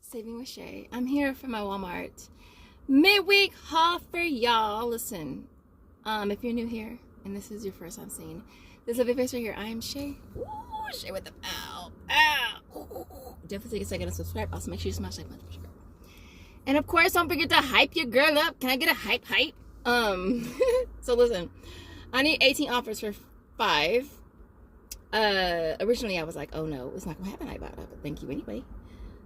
Saving with Shay. I'm here for my Walmart midweek haul for y'all. Listen, if you're new here and this is your first time seeing this little face right here, I am Shay. Ooh, Shay with the ow. Ooh. Definitely take a second to subscribe. Also, make sure you smash that button. And of course, don't forget to hype your girl up. Can I get a hype? So listen, I need 18 offers for 5. Originally I was like, oh no, it's not gonna happen, Ibotta, but thank you anyway.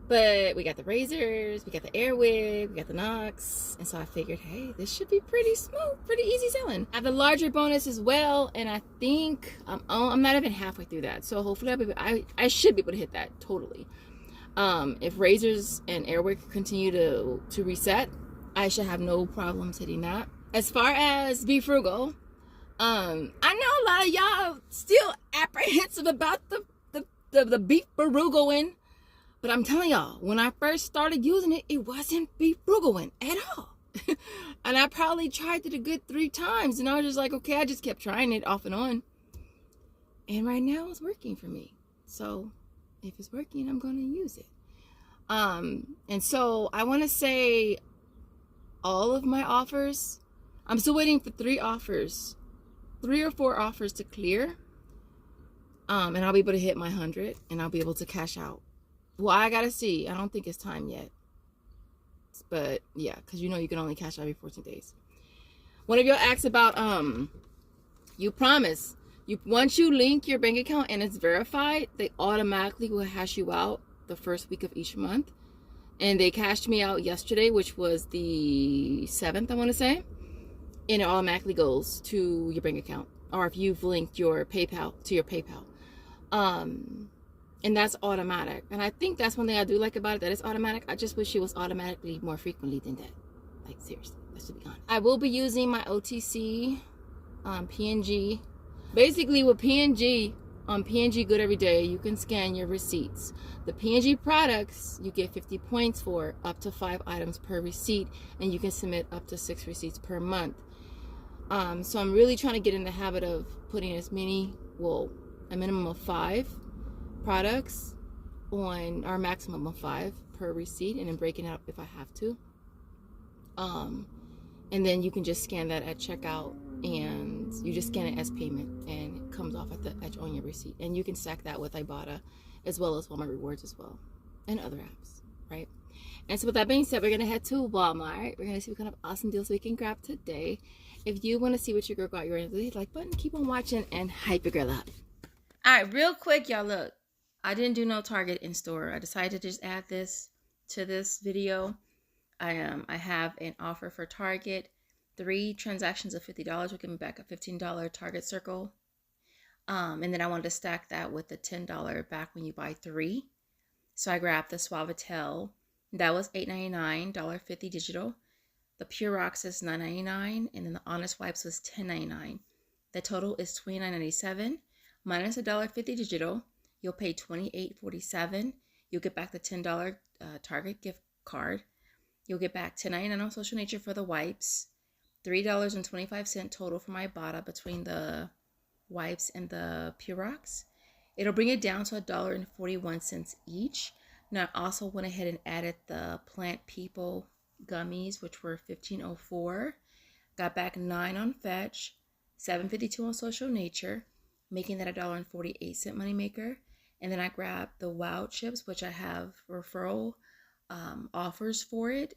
But we got the razors, we got the Airwig, we got the Knox, and so I figured, hey, this should be pretty smooth, pretty easy selling. I have the larger bonus as well, and I think I'm not even halfway through that, so hopefully I should be able to hit that totally. If razors and Airwig continue to reset, I should have no problems hitting that. As far as BeFrugal, I know a lot of y'all still apprehensive about the beef BeFrugal. But I'm telling y'all, when I first started using it, it wasn't BeFrugal at all. And I probably tried it a good 3 times. And I was just like, okay, I just kept trying it off and on. And right now it's working for me. So if it's working, I'm going to use it. And so I want to say all of my offers, I'm still waiting for 3 offers. 3 or 4 offers to clear. And I'll be able to hit my 100 and I'll be able to cash out. Well, I gotta see. I don't think it's time yet. But yeah, because you know you can only cash out every 14 days. One of y'all asked about Upromise. Once you link your bank account and it's verified, they automatically will hash you out the first week of each month. And they cashed me out yesterday, which was the 7th, I want to say. And it automatically goes to your bank account. Or if you've linked your PayPal to your PayPal. And that's automatic. And I think that's one thing I do like about it, that it's automatic. I just wish it was automatically more frequently than that. Like, seriously, let's be honest. I will be using my OTC PNG. Basically, with PNG, on PNG Good Every Day, you can scan your receipts. The PNG products, you get 50 points for up to 5 items per receipt. And you can submit up to 6 receipts per month. So I'm really trying to get in the habit of putting as many, well, a minimum of 5 products on, or maximum of 5 per receipt, and then breaking it up if I have to. And then you can just scan that at checkout, and you just scan it as payment, and it comes off at the edge on your receipt. And you can stack that with Ibotta as well as Walmart Rewards as well, and other apps, right? And so with that being said, we're gonna head to Walmart. We're gonna see what kind of awesome deals we can grab today. If you want to see what your girl got, you're gonna hit the like button, keep on watching, and hype your girl up. All right, real quick, y'all, look. I didn't do no Target in store. I decided to just add this to this video. I have an offer for Target. 3 transactions of $50 will give me back a $15 Target circle. And then I wanted to stack that with the $10 back when you buy 3. So I grabbed the Suavitel. That was $8.99, $1.50 digital. The Pure Rocks is $9.99, and then the Honest Wipes was $10.99. The total is $29.97 minus $1.50 digital. You'll pay $28.47. You'll get back the $10 Target gift card. You'll get back $10.99 on Social Nature for the wipes. $3.25 total for my Ibotta between the wipes and the Pure Rocks. It'll bring it down to $1.41 each. Now I also went ahead and added the Plant People gummies, which were $15.04. Got back $9 on Fetch, $7.52 on Social Nature, making that $1.48 moneymaker. And then I grabbed the Wow chips, which I have referral offers for it.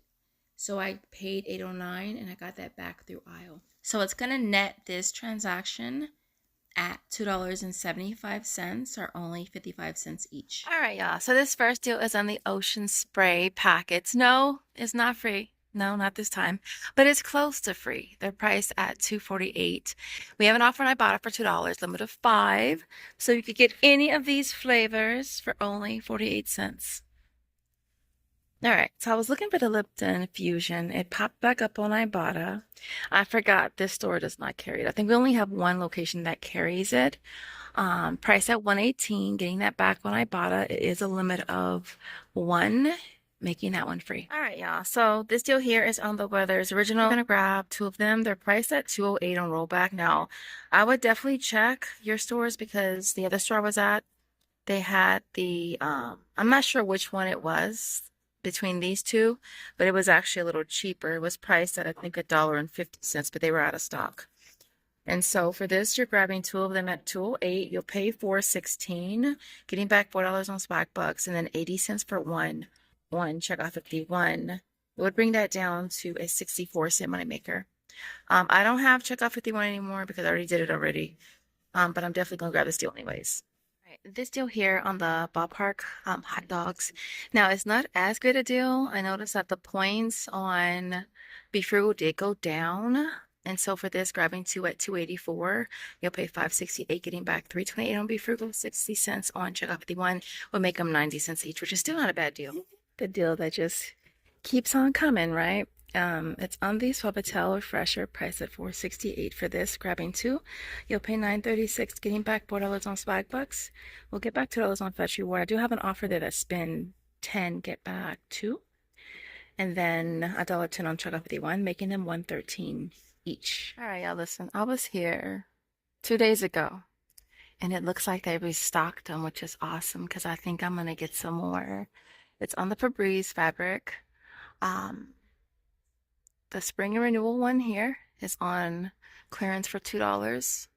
So I paid $8.09 and I got that back through aisle. So it's going to net this transaction at $2.75 or only 55 cents each. All right, y'all. So this first deal is on the Ocean Spray packets. No, it's not free. No, not this time, but it's close to free. They're priced at $2.48. We have an offer on Ibotta for $2, limit of 5. So you could get any of these flavors for only 48 cents. All right, so I was looking for the Lipton Fusion. It popped back up on Ibotta. I forgot this store does not carry it. I think we only have one location that carries it. Price at $118. Getting that back on Ibotta. It is a limit of 1. Making that one free. All right, y'all. So this deal here is on the Weathers Original. I'm going to grab 2 of them. They're priced at $2.08 on rollback. Now, I would definitely check your stores because the other store I was at, they had the, I'm not sure which one it was between these two, but it was actually a little cheaper. It was priced at, I think, $1.50, but they were out of stock. And so for this, you're grabbing two of them at 208. You'll pay $4.16, getting back $4 on Swagbucks, and then 80 cents for one checkout 51. It would bring that down to a 64-cent moneymaker. I don't have checkout 51 anymore because I already did it already. But I'm definitely gonna grab this deal anyways. Right, this deal here on the ballpark hot dogs. Now it's not as good a deal. I noticed that the points on BeFrugal did go down. And so for this, grabbing two at 284, you'll pay $5.68, getting back $3.28 on BeFrugal, 60 cents on checkout 51 will make them 90 cents each, which is still not a bad deal. The deal that just keeps on coming, right? It's on the Suavitel Refresher, priced at $4.68 for this. Grabbing two, you'll pay $9.36, getting back $4 on Swagbucks. We'll get back $2 on Fetch Reward. I do have an offer there that's spend 10, get back 2. And then $1.10 on checkout 51, making them $1.13 each. All right, y'all, listen. I was here 2 days ago, and it looks like they restocked them, which is awesome because I think I'm going to get some more. It's on the Febreze fabric. The Spring and Renewal one here is on clearance for $2.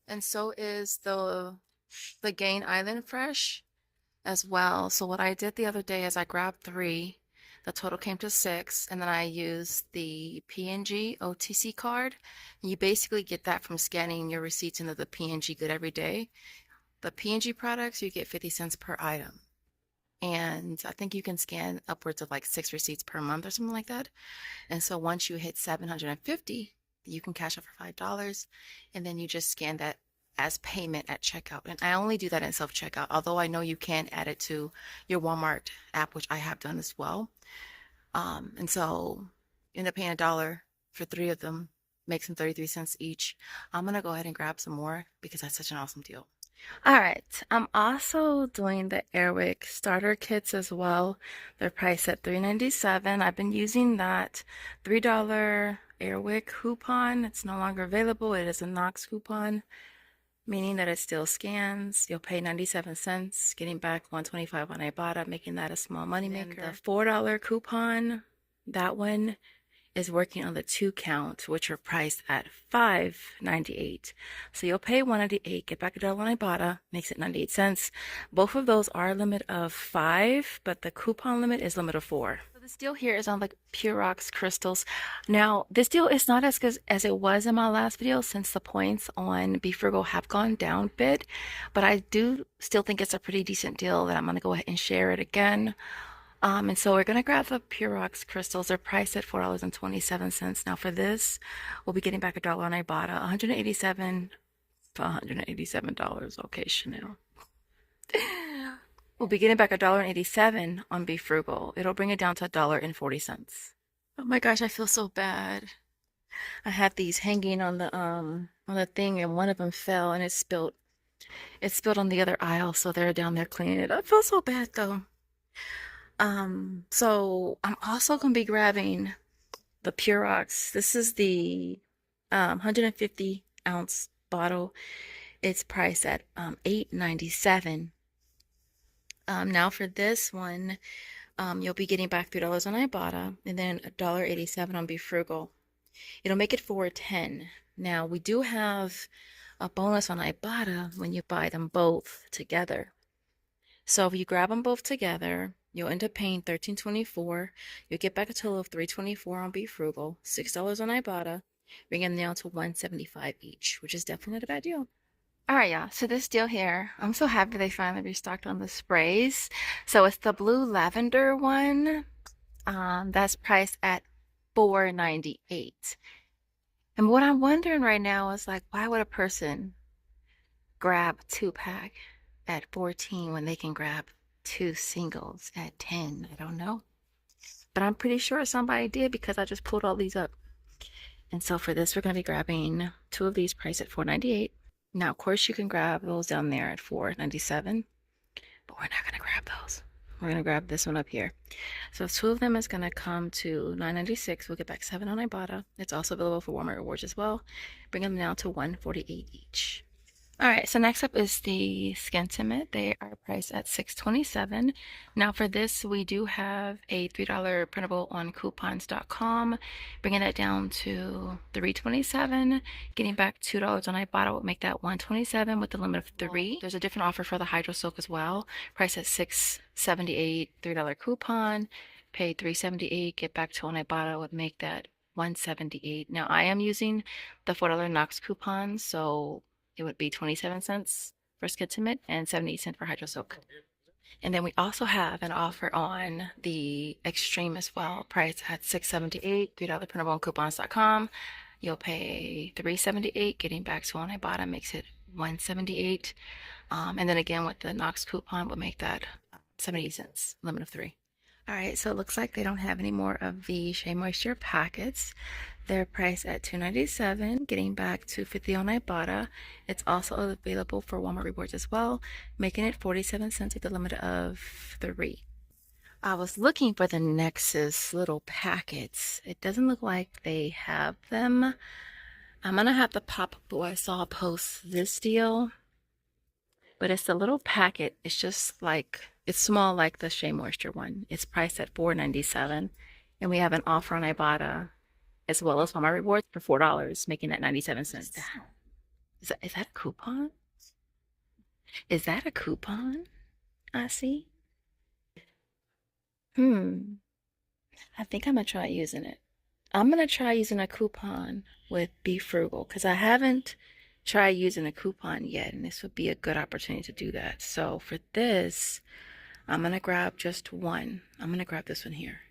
And so is the Gain Island Fresh as well. So what I did the other day is I grabbed 3. The total came to 6, and then I used the P&G OTC card. You basically get that from scanning your receipts into the P&G Good Every Day. The P&G products, you get 50 cents per item. And I think you can scan upwards of like 6 receipts per month or something like that. And so once you hit 750, you can cash out for $5, and then you just scan that as payment at checkout. And I only do that in self-checkout, although I know you can add it to your Walmart app, which I have done as well. And so you end up paying $1 for 3 of them, makes them 33 cents each. I'm gonna go ahead and grab some more because that's such an awesome deal. All right, I'm also doing the Airwick starter kits as well. They're priced at $3.97. I've been using that $3 Airwick coupon. It's no longer available. It is a Knox coupon, meaning that it still scans. You'll pay 97 cents, getting back $1.25 on Ibotta, making that a small moneymaker. The $4 coupon, that one is working on the 2 count, which are priced at $5.98. So you'll pay $1.98, get back $1 on Ibotta, makes it 98 cents. Both of those are a limit of 5, but the coupon limit is limit of 4. So this deal here is on the Purox crystals. Now, this deal is not as good as it was in my last video since the points on BeFrugal have gone down a bit, but I do still think it's a pretty decent deal that I'm going to go ahead and share it again. And so we're going to grab the Purox crystals. They're priced at $4.27. Now for this, we'll be getting back $1 on Ibotta, $187 for $187. Okay, Chanel. We'll be getting back $1.87 on BeFrugal. It'll bring it down to $1.40. Oh my gosh, I feel so bad. I had these hanging on the thing, and one of them fell and it spilled on the other aisle, so they're down there cleaning it. I feel so bad though. So I'm also going to be grabbing the Purox. This is the 150 ounce bottle. It's priced at $8.97. Now for this one, you'll be getting back $3 on Ibotta and then $1.87 on BeFrugal. It'll make it $4.10. Now we do have a bonus on Ibotta when you buy them both together. So if you grab them both together, you'll end up paying $13.24. You'll get back a total of $3.24 on BeFrugal, $6 on Ibotta, bringing them down to $1.75 each, which is definitely not a bad deal. All right, y'all. So this deal here, I'm so happy they finally restocked on the sprays. So it's the blue lavender one. That's priced at $4.98. And what I'm wondering right now is like, why would a person grab 2-pack at $14 when they can grab 2 singles at $10? I don't know, but I'm pretty sure somebody did because I just pulled all these up. And so for this, we're going to be grabbing 2 of these priced at $4.98. Now, of course, you can grab those down there at $4.97, but we're not going to grab those. We're going to grab this one up here. So 2 of them is going to come to $9.96. We'll get back 7 on Ibotta. It's also available for Walmart Rewards as well. Bring them down to $1.48 each. All right, so next up is the Skin Timid. They are priced at $6.27. Now for this, we do have a $3 printable on coupons.com, bringing that down to $3.27. Getting back $2 on Ibotta would make that $1.27 with the limit of 3. There's a different offer for the Hydro Silk as well, priced at $6.78, $3 coupon. Pay $3.78, get back to on Ibotta would make that $1.78. Now I am using the $4 Knox coupon, so it would be 27 cents for Skid and 78 cents for Hydro Soak. And then we also have an offer on the Extreme as well, priced at $6.78, $3 printable on coupons.com. You'll pay $3.78, getting back to on Ibotta makes it $1.78. And then again with the Knox coupon will make that 78 cents, limit of 3. All right, so it looks like they don't have any more of the Shea Moisture packets. They're priced at $2.97, getting back to $2.50 on Ibotta. It's also available for Walmart Rewards as well, making it 47 cents with a limit of 3. I was looking for the Nexus little packets. It doesn't look like they have them. I'm gonna have to pop up what I saw post this deal, but it's a little packet. It's just like, it's small like the Shea Moisture one. It's priced at $4.97, and we have an offer on Ibotta as well as Walmart Rewards for $4, making that 97 cents. Is that a coupon? Is that a coupon? I see. I think I'm gonna try using it. I'm gonna try using a coupon with BeFrugal because I haven't tried using a coupon yet, and this would be a good opportunity to do that. So for this, I'm gonna grab just one. I'm gonna grab this one here.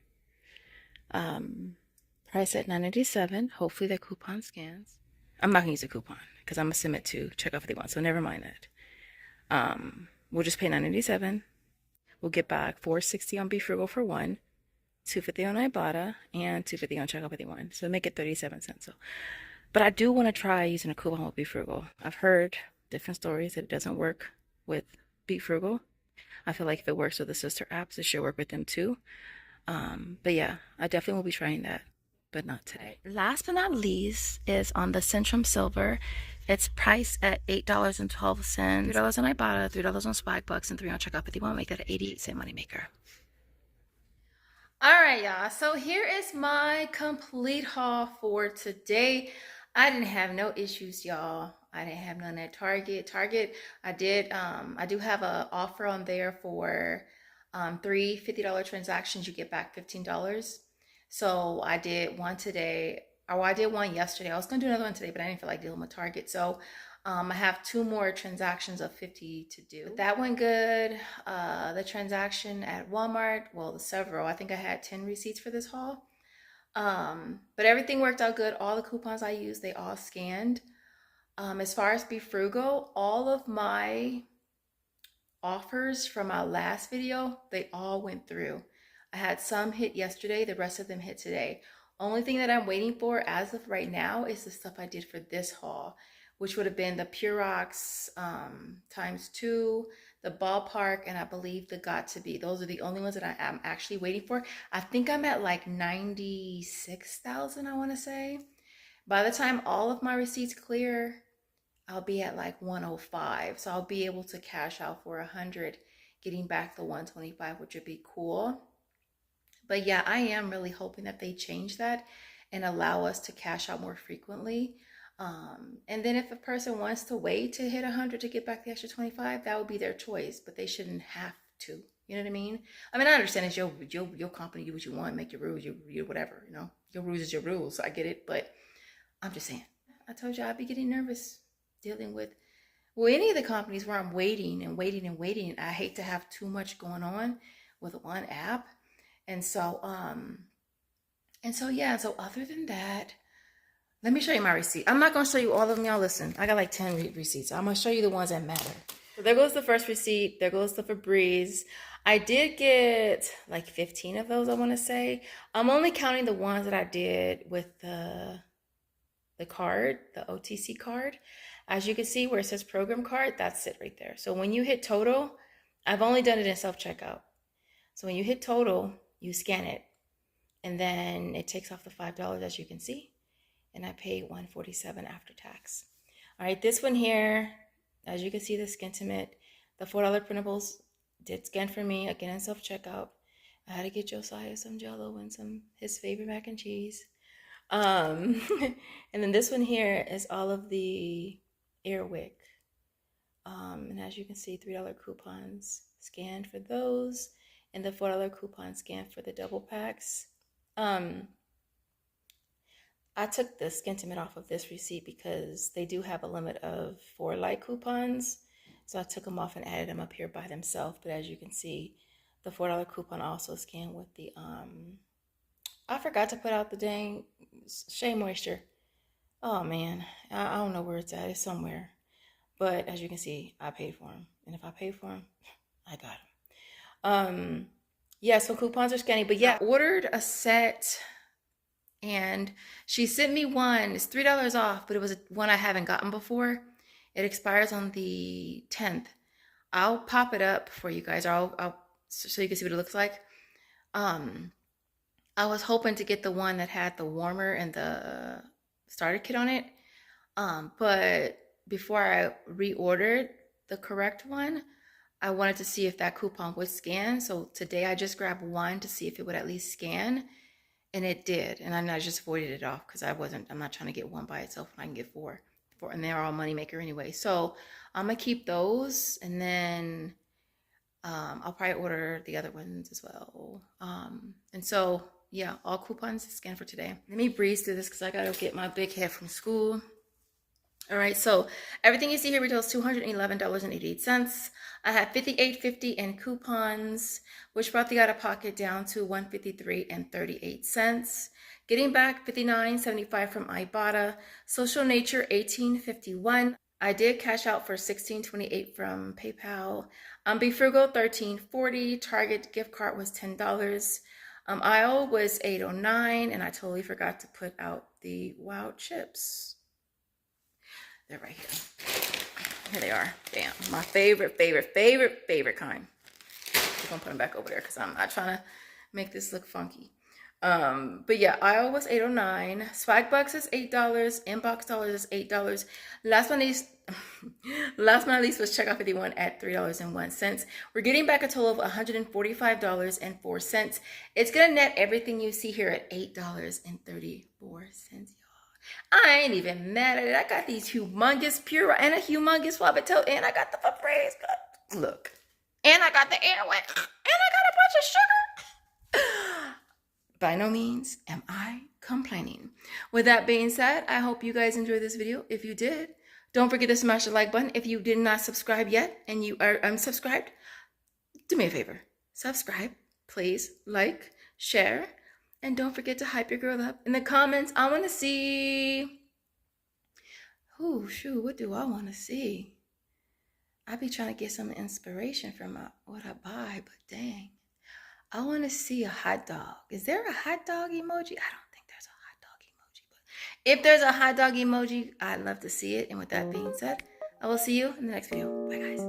Price at $9.97. Hopefully the coupon scans. I'm not gonna use a coupon because I'm gonna submit to checkout 51, so never mind that. We'll just pay $9.97. We'll get back $4.60 on BeFrugal for one, $2.50 on Ibotta, and $2.50 on checkout 51. So make it 37 cents. So, but I do want to try using a coupon with BeFrugal. I've heard different stories that it doesn't work with BeFrugal. I feel like if it works with the sister apps, it should work with them too. But yeah, I definitely will be trying that, but not today. Last but not least is on the Centrum Silver. It's priced at $8.12, $3 on Ibotta, $3 on Swagbucks, and $3 on checkout 51. Make that an 88-cent moneymaker. All right, y'all. So here is my complete haul for today. I didn't have no issues, y'all. I didn't have none at Target. I do have an offer on there for 3 $50 transactions. You get back $15. So I did one today, or I did one yesterday. I was gonna do another one today, but I didn't feel like dealing with Target. So I have 2 more transactions of 50 to do. But that went good. The transaction at Walmart, well, the several, I think I had 10 receipts for this haul. But everything worked out good. All the coupons I used, they all scanned. As far as BeFrugal, all of my offers from my last video, they all went through. I had some hit yesterday, the rest of them hit today. Only thing that I'm waiting for as of right now is the stuff I did for this haul, which would have been the Purox ×2, the Ballpark, and I believe the Got To Be. Those are the only ones that I am actually waiting for. I think I'm at like 96,000, I want to say. By the time all of my receipts clear, I'll be at like 105. So I'll be able to cash out for 100, getting back the 125, which would be cool. But yeah, I am really hoping that they change that and allow us to cash out more frequently. And then if a person wants to wait to hit 100 to get back the extra 25, that would be their choice, but they shouldn't have to. You know what I mean? I mean, I understand it's your company, do what you want, make your rules, you whatever, you know. Your rules is your rules. I get it, but I'm just saying. I told you I'd be getting nervous dealing with, well, any of the companies where I'm waiting and waiting and waiting. I hate to have too much going on with one app. And so yeah, so other than that, let me show you my receipt. I'm not going to show you all of them, y'all. Listen, I got like 10 receipts. I'm going to show you the ones that matter. So there goes the first receipt. There goes the Febreze. I did get like 15 of those, I want to say. I'm only counting the ones that I did with the card, the OTC card. As you can see where it says program card, that's it right there. So when you hit total, I've only done it in self-checkout. So when you hit total, you scan it, and then it takes off the $5, as you can see, and I paid $147 after tax. All right, this one here, as you can see, the Skintimate, the $4 printables did scan for me, again in self-checkout. I had to get Josiah some Jell-O and some his favorite mac and cheese. And then this one here is all of the Airwick. And as you can see, $3 coupons scanned for those, and the $4 coupon scanned for the double packs. I took the Skintimate off of this receipt because they do have a limit of 4 light coupons. So I took them off and added them up here by themselves. But as you can see, the $4 coupon also scanned with the, I forgot to put out the dang Shea Moisture. Oh man, I don't know where it's at. It's somewhere. But as you can see, I paid for them. And if I paid for them, I got them. Yeah, so coupons are scanning. But yeah, I ordered a set. And she sent me one. It's $3 off, but it was one I haven't gotten before. It expires on the 10th. I'll pop it up for you guys, or I'll so you can see what it looks like. I was hoping to get the one that had the warmer and the starter kit on it. But before I reordered the correct one, I wanted to see if that coupon would scan. So today I just grabbed one to see if it would at least scan. And it did, and I just voided it off because I'm not trying to get one by itself when I can get four, and they're all moneymaker anyway. So I'm gonna keep those, and then I'll probably order the other ones as well. And so yeah, all coupons scanned for today. Let me breeze through this because I gotta get my big head from school. All right, so everything you see here retails $211.88. I had $58.50 in coupons, which brought the out-of-pocket down to $153.38. Getting back $59.75 from Ibotta. Social Nature $18.51. I did cash out for $16.28 from PayPal. BeFrugal $13.40. Target gift card was $10. IO was $8.09, and I totally forgot to put out the wild chips. They're right here. Here they are. Bam. My favorite kind. I'm gonna put them back over there because I'm not trying to make this look funky. But yeah, IO was $8.09. Swagbucks is $8. Inbox dollars is $8. Last but not least was Checkout 51 at $3.01. We're getting back a total of $145.04. It's gonna net everything you see here at $8.34. I ain't even mad at it. I got these humongous Pure and a humongous Wabato, and I got the Febreze. Look. And I got the Airwick. And I got a bunch of sugar. By no means am I complaining. With that being said, I hope you guys enjoyed this video. If you did, don't forget to smash the like button. If you did not subscribe yet and you are unsubscribed, do me a favor. Subscribe, please. Like, share. And don't forget to hype your girl up. In the comments, I want to see... Oh, shoot, what do I want to see? I be trying to get some inspiration from what I buy, but dang. I want to see a hot dog. Is there a hot dog emoji? I don't think there's a hot dog emoji. But if there's a hot dog emoji, I'd love to see it. And with that being said, I will see you in the next video. Bye, guys.